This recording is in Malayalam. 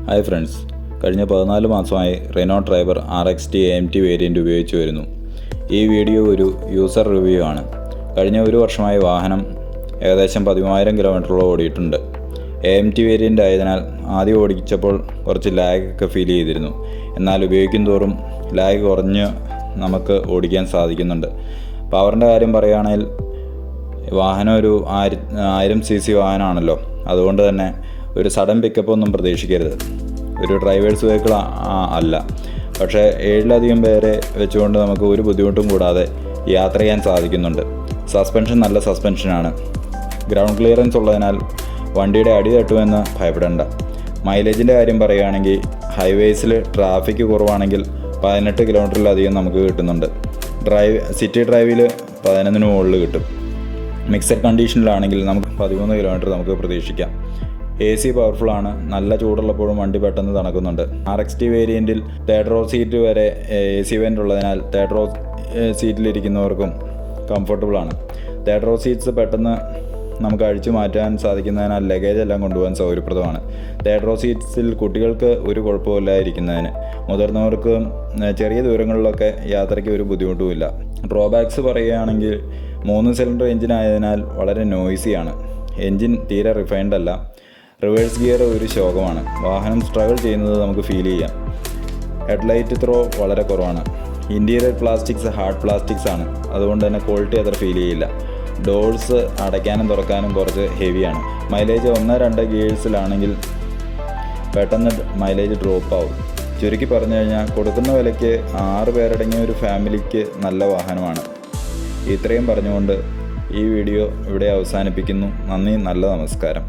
ഹായ് ഫ്രണ്ട്സ്, കഴിഞ്ഞ 14 മാസമായി Renault Triber RXT AMT variant ഉപയോഗിച്ച് വരുന്നു. ഈ വീഡിയോ ഒരു യൂസർ റിവ്യൂ ആണ്. കഴിഞ്ഞ ഒരു വർഷമായി വാഹനം ഏകദേശം 10,000 കിലോമീറ്ററോളം ഓടിയിട്ടുണ്ട്. AMT വേരിയൻ്റ് ആയതിനാൽ ആദ്യം ഓടിച്ചപ്പോൾ കുറച്ച് ലാഗൊക്കെ ഫീൽ ചെയ്തിരുന്നു. എന്നാൽ ഉപയോഗിക്കും തോറും ലാഗ് കുറഞ്ഞ് നമുക്ക് ഓടിക്കാൻ സാധിക്കുന്നുണ്ട്. പവറിൻ്റെ കാര്യം പറയുകയാണെങ്കിൽ വാഹനം ഒരു 1000 cc വാഹനമാണല്ലോ, അതുകൊണ്ട് തന്നെ ഒരു സഡൻ പിക്കപ്പ് ഒന്നും പ്രതീക്ഷിക്കരുത്. ഒരു ഡ്രൈവേഴ്സ് വെഹിക്കിൾ അല്ല, പക്ഷേ 7ലധികം പേരെ വെച്ചുകൊണ്ട് നമുക്ക് ഒരു ബുദ്ധിമുട്ടും കൂടാതെ യാത്ര ചെയ്യാൻ സാധിക്കുന്നുണ്ട്. സസ്പെൻഷൻ നല്ല സസ്പെൻഷനാണ്. ഗ്രൗണ്ട് ക്ലിയറൻസ് ഉള്ളതിനാൽ വണ്ടിയുടെ അടി തട്ടുമെന്ന് ഭയപ്പെടേണ്ട. മൈലേജിൻ്റെ കാര്യം പറയുകയാണെങ്കിൽ ഹൈവേസിൽ ട്രാഫിക് കുറവാണെങ്കിൽ 18 കിലോമീറ്ററിലധികം നമുക്ക് കിട്ടുന്നുണ്ട്. സിറ്റി ഡ്രൈവിൽ 11 മുകളിൽ കിട്ടും. മിക്സഡ് കണ്ടീഷനിലാണെങ്കിൽ നമുക്ക് 13 കിലോമീറ്റർ നമുക്ക് പ്രതീക്ഷിക്കാം. AC പവർഫുൾ ആണ്. നല്ല ചൂടുള്ളപ്പോഴും വണ്ടി പെട്ടെന്ന് തണുക്കുന്നുണ്ട്. RXT വേരിയൻറ്റിൽ തേർഡ് റോ സീറ്റ് വരെ AC വെൻ്റ് ഉള്ളതിനാൽ തേർഡ് റോ സീറ്റിലിരിക്കുന്നവർക്കും കംഫർട്ടബിളാണ്. തേർഡ് റോ സീറ്റ്സ് പെട്ടെന്ന് നമുക്ക് അഴിച്ചു മാറ്റാൻ സാധിക്കുന്നതിനാൽ ലഗേജ് എല്ലാം കൊണ്ടുപോകാൻ സൗകര്യപ്രദമാണ്. തേർഡ് റോ സീറ്റ്സിൽ കുട്ടികൾക്ക് ഒരു കുഴപ്പമില്ലായിരിക്കുന്നതിന്, മുതിർന്നവർക്ക് ചെറിയ ദൂരങ്ങളിലൊക്കെ യാത്രയ്ക്ക് ഒരു ബുദ്ധിമുട്ടുമില്ല. ഡ്രോബാക്സ് പറയുകയാണെങ്കിൽ 3 സിലിണ്ടർ എഞ്ചിൻ ആയതിനാൽ വളരെ നോയ്സിയാണ്. എഞ്ചിൻ തീരെ റിഫൈൻഡ് അല്ല. റിവേഴ്സ് ഗിയർ ഒരു ശോകമാണ്. വാഹനം സ്ട്രഗിൾ ചെയ്യുന്നത് നമുക്ക് ഫീൽ ചെയ്യാം. ഹെഡ്ലൈറ്റ് ത്രോ വളരെ കുറവാണ്. ഇൻറ്റീരിയർ പ്ലാസ്റ്റിക്സ് ഹാർഡ് പ്ലാസ്റ്റിക്സ് ആണ്, അതുകൊണ്ട് തന്നെ ക്വാളിറ്റി അത്ര ഫീൽ ചെയ്യില്ല. ഡോർസ് അടയ്ക്കാനും തുറക്കാനും കുറച്ച് ഹെവിയാണ്. മൈലേജ് 1-2 ഗിയേഴ്സിലാണെങ്കിൽ പെട്ടെന്ന് മൈലേജ് ഡ്രോപ്പ് ആവും. ചുരുക്കി പറഞ്ഞു കഴിഞ്ഞാൽ കൊടുക്കുന്ന വിലയ്ക്ക് 6 പേരടങ്ങിയ ഒരു ഫാമിലിക്ക് നല്ല വാഹനമാണ്. ഇത്രയും പറഞ്ഞുകൊണ്ട് ഈ വീഡിയോ ഇവിടെ അവസാനിപ്പിക്കുന്നു. നന്ദി, നല്ല നമസ്കാരം.